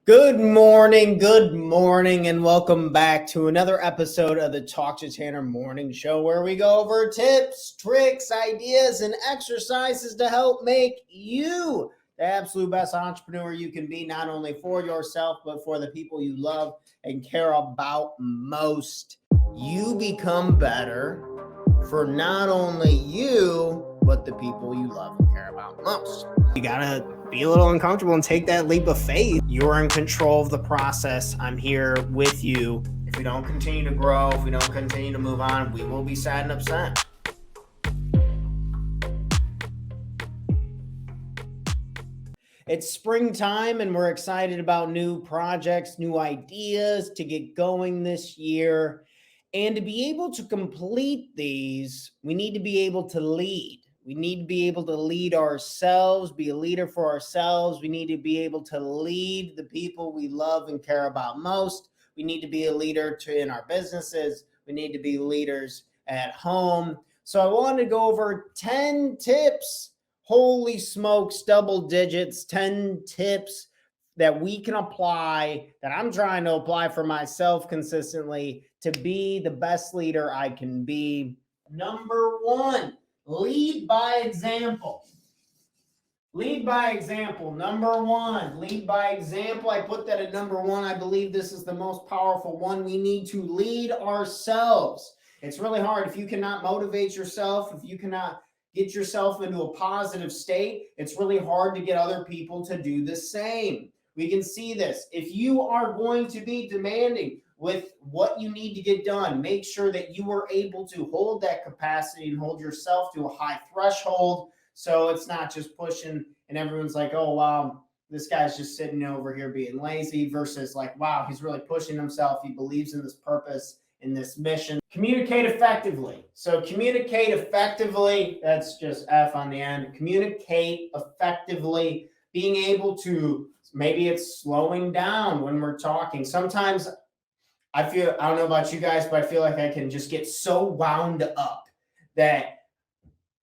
Good morning, and welcome back to another episode of the Talk to Tanner Morning Show, where we go over tips, tricks, ideas, and exercises to help make you the absolute best entrepreneur you can be, not only for yourself, but for the people you love and care about most. You become better for not only you, but the people you love and care about most. You gotta be a little uncomfortable and take that leap of faith. You're in control of the process. I'm here with you. If we don't continue to grow, if we don't continue to move on, we will be sad and upset. It's springtime and we're excited about new projects, new ideas to get going this year. And to be able to complete these, we need to be able to lead. We need to be able to lead ourselves, be a leader for ourselves. We need to be able to lead the people we love and care about most. We need to be a leader in our businesses. We need to be leaders at home. So I wanted to go over 10 tips. Holy smokes, double digits, 10 tips that we can apply, that I'm trying to apply for myself consistently to be the best leader I can be. Number one, lead by example. Lead by example. Number one, lead by example. I put that at number one. I believe this is the most powerful one. We need to lead ourselves. It's really hard if you cannot motivate yourself, if you cannot get yourself into a positive state, it's really hard to get other people to do the same. We can see this. If you are going to be demanding with what you need to get done, make sure that you are able to hold that capacity and hold yourself to a high threshold, so it's not just pushing and everyone's like, oh, wow, this guy's just sitting over here being lazy, versus like, wow, he's really pushing himself. He believes in this purpose, in this mission. Communicate effectively. So communicate effectively, that's just F on the end. Communicate effectively, being able to, maybe it's slowing down when we're talking. Sometimes I don't know about you guys, but I feel like I can just get so wound up that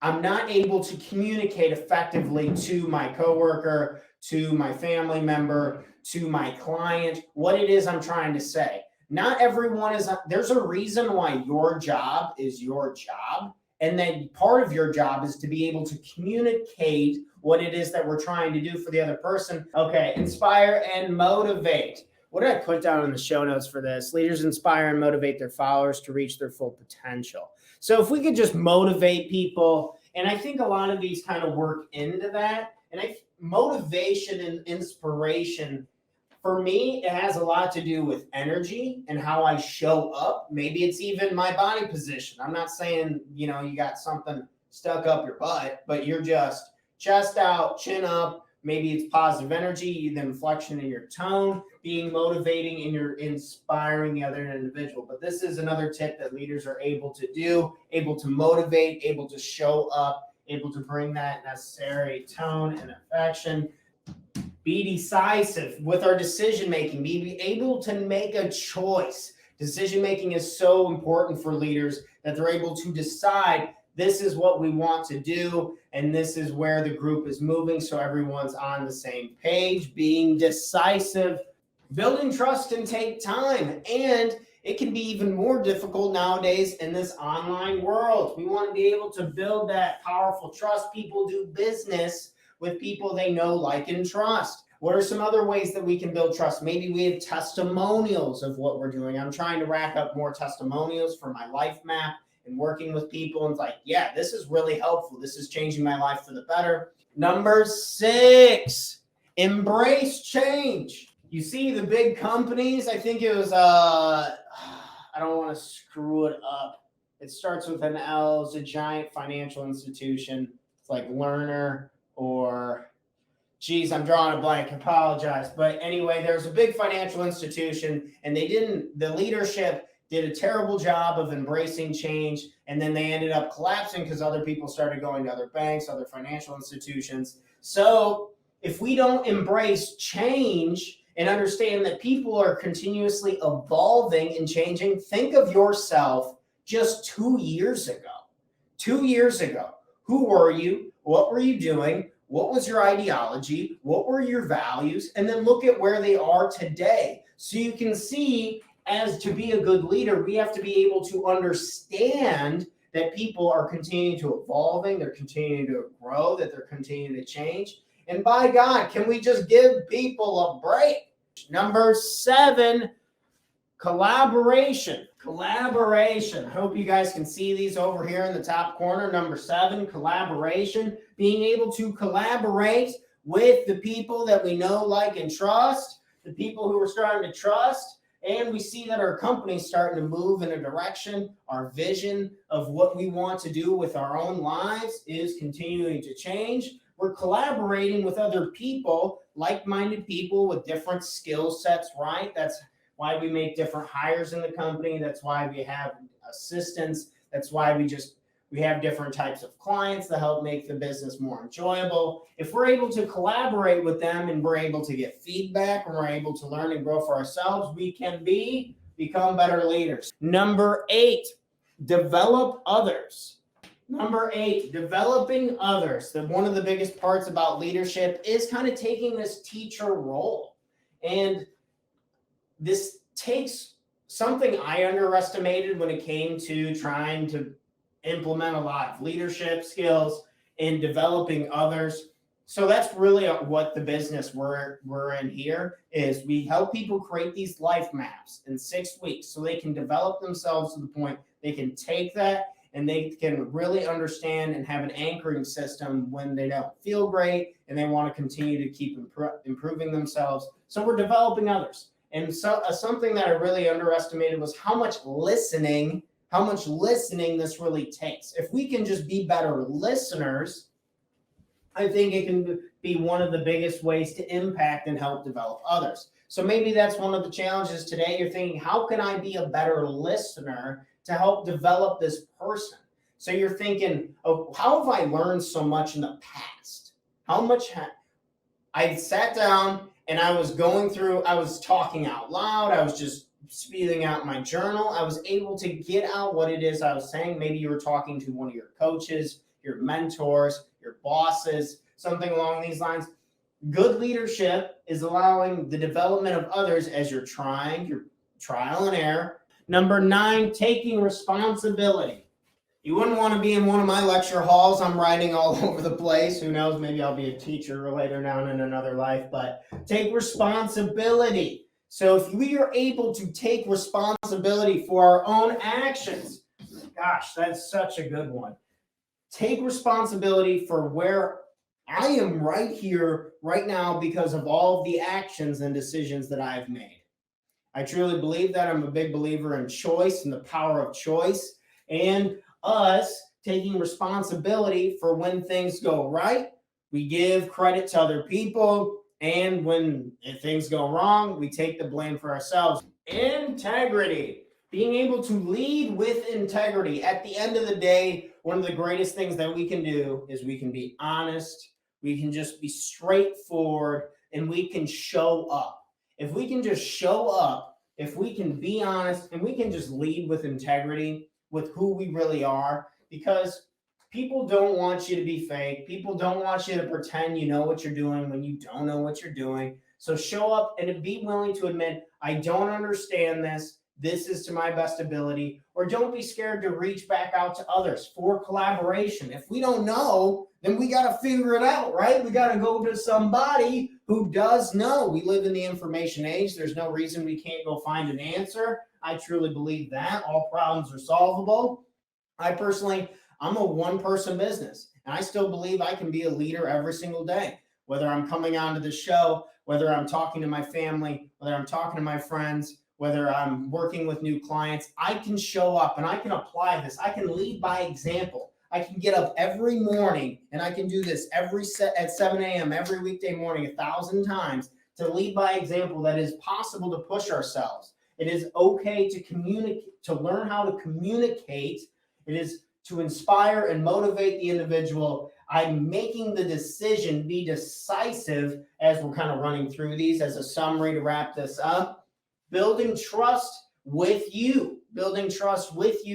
I'm not able to communicate effectively to my coworker, to my family member, to my client, what it is I'm trying to say. Not everyone is, there's a reason why your job is your job. And then part of your job is to be able to communicate what it is that we're trying to do for the other person. Okay, inspire and motivate. What did I put down in the show notes for this? Leaders inspire and motivate their followers to reach their full potential. So if we could just motivate people, and I think a lot of these kind of work into that. And motivation and inspiration, for me, it has a lot to do with energy and how I show up. Maybe it's even my body position. I'm not saying, you got something stuck up your butt, but you're just chest out, chin up. Maybe it's positive energy, the inflection in your tone, being motivating, and you're inspiring the other individual. But this is another tip that leaders are able to do, able to motivate, able to show up, able to bring that necessary tone and affection. Be decisive with our decision-making. Be able to make a choice. Decision-making is so important for leaders, that they're able to decide, this is what we want to do, and this is where the group is moving, so everyone's on the same page. Being decisive. Building trust can take time, and it can be even more difficult nowadays in this online world. We want to be able to build that powerful trust. People do business with people they know, like, and trust. What are some other ways that we can build trust? Maybe we have testimonials of what we're doing. I'm trying to rack up more testimonials for my life map and working with people. And it's like, yeah, this is really helpful. This is changing my life for the better. Number 6, embrace change. You see the big companies, I think it was, I don't want to screw it up. It starts with an L. It's a giant financial institution. It's like Learner, or, geez, I'm drawing a blank, apologize. But anyway, there's a big financial institution, and the leadership did a terrible job of embracing change, and then they ended up collapsing because other people started going to other banks, other financial institutions. So if we don't embrace change and understand that people are continuously evolving and changing, think of yourself just 2 years ago. 2 years ago, who were you? What were you doing? what was your ideology, what were your values, and then look at where they are today. So you can see, as to be a good leader, we have to be able to understand that people are continuing to evolving, they're continuing to grow, that they're continuing to change. And by God, can we just give people a break? Number 7, collaboration. Collaboration. I hope you guys can see these over here in the top corner. Number 7, collaboration. Being able to collaborate with the people that we know, like, and trust, the people who we're starting to trust. And we see that our company's starting to move in a direction. Our vision of what we want to do with our own lives is continuing to change. We're collaborating with other people, like-minded people with different skill sets, right? That's why we make different hires in the company. That's why we have assistants. That's why we have different types of clients that help make the business more enjoyable. If we're able to collaborate with them and we're able to get feedback and we're able to learn and grow for ourselves, we can become better leaders. Number 8, develop others. Number 8, developing others. One of the biggest parts about leadership is kind of taking this teacher role. And this takes something I underestimated when it came to trying to implement a lot of leadership skills and developing others. So that's really what the business we're in here is. We help people create these life maps in 6 weeks so they can develop themselves to the point they can take that and they can really understand and have an anchoring system when they don't feel great and they want to continue to keep improving themselves. So we're developing others. And so something that I really underestimated was how much listening this really takes. If we can just be better listeners, I think it can be one of the biggest ways to impact and help develop others. So maybe that's one of the challenges today. You're thinking, how can I be a better listener to help develop this person? So you're thinking, oh, how have I learned so much in the past? I sat down and I was talking out loud. I was just spewing out my journal. I was able to get out what it is I was saying. Maybe you were talking to one of your coaches, your mentors, your bosses, something along these lines. Good leadership is allowing the development of others as you're trying, your trial and error. Number 9, taking responsibility. You wouldn't want to be in one of my lecture halls. I'm writing all over the place. Who knows? Maybe I'll be a teacher later down in another life, but take responsibility. So if we are able to take responsibility for our own actions, gosh, that's such a good one. Take responsibility for where I am right here, right now, because of all of the actions and decisions that I've made. I truly believe that. I'm a big believer in choice and the power of choice, and us taking responsibility for when things go right. We give credit to other people, and when things go wrong, we take the blame for ourselves. Integrity. Being able to lead with integrity. At the end of the day, one of the greatest things that we can do is we can be honest, we can just be straightforward, and we can show up. If we can just show up, if we can be honest, and we can just lead with integrity, with who we really are, because people don't want you to be fake. People don't want you to pretend you know what you're doing when you don't know what you're doing. So show up and be willing to admit, I don't understand this. This is to my best ability. Or don't be scared to reach back out to others for collaboration. If we don't know, then we got to figure it out, right? We got to go to somebody who does know. We live in the information age. There's no reason we can't go find an answer. I truly believe that all problems are solvable. I'm a one-person business, and I still believe I can be a leader every single day, whether I'm coming onto the show, whether I'm talking to my family, whether I'm talking to my friends, whether I'm working with new clients. I can show up and I can apply this. I can lead by example. I can get up every morning, and I can do this at 7 a.m. every weekday morning 1,000 times to lead by example. That is possible to push ourselves. It is okay to communicate, to learn how to communicate. It is to inspire and motivate the individual. I'm making the decision, be decisive, as we're kind of running through these as a summary to wrap this up. Building trust with you,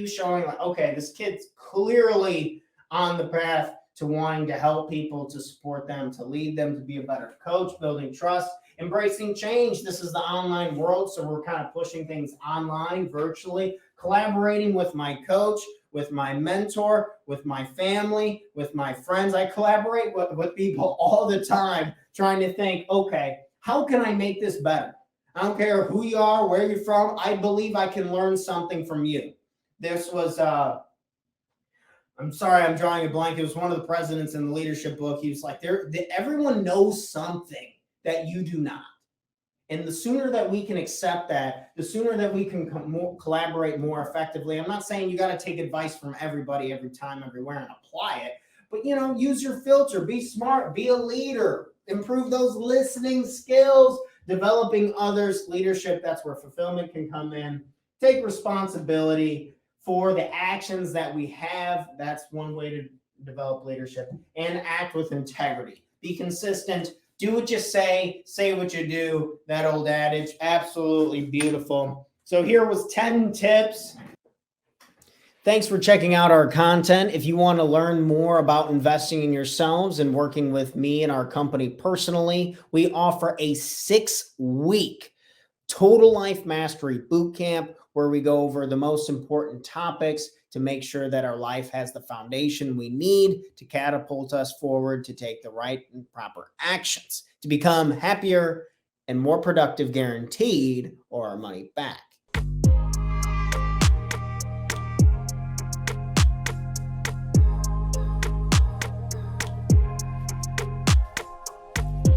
showing like, okay, this kid's clearly on the path to wanting to help people, to support them, to lead them, to be a better coach, building trust, embracing change. This is the online world, so we're kind of pushing things online, virtually, collaborating with my coach, with my mentor, with my family, with my friends. I collaborate with people all the time, trying to think, okay, how can I make this better? I don't care who you are, where you're from. I believe I can learn something from you. This was, I'm sorry, I'm drawing a blank. It was one of the presidents in the leadership book. He was like, everyone knows something that you do not. And the sooner that we can accept that, the sooner that we can collaborate more effectively. I'm not saying you got to take advice from everybody every time, everywhere, and apply it. But, use your filter, be smart, be a leader, improve those listening skills, developing others, leadership. That's where fulfillment can come in. Take responsibility for the actions that we have. That's one way to develop leadership. And act with integrity. Be consistent. Do what you say what you do. That old adage, absolutely beautiful. So here was 10 tips. Thanks for checking out our content. If you want to learn more about investing in yourselves and working with me and our company personally, we offer a 6-week Total Life Mastery Bootcamp where we go over the most important topics to make sure that our life has the foundation we need to catapult us forward, to take the right and proper actions, to become happier and more productive, guaranteed, or our money back.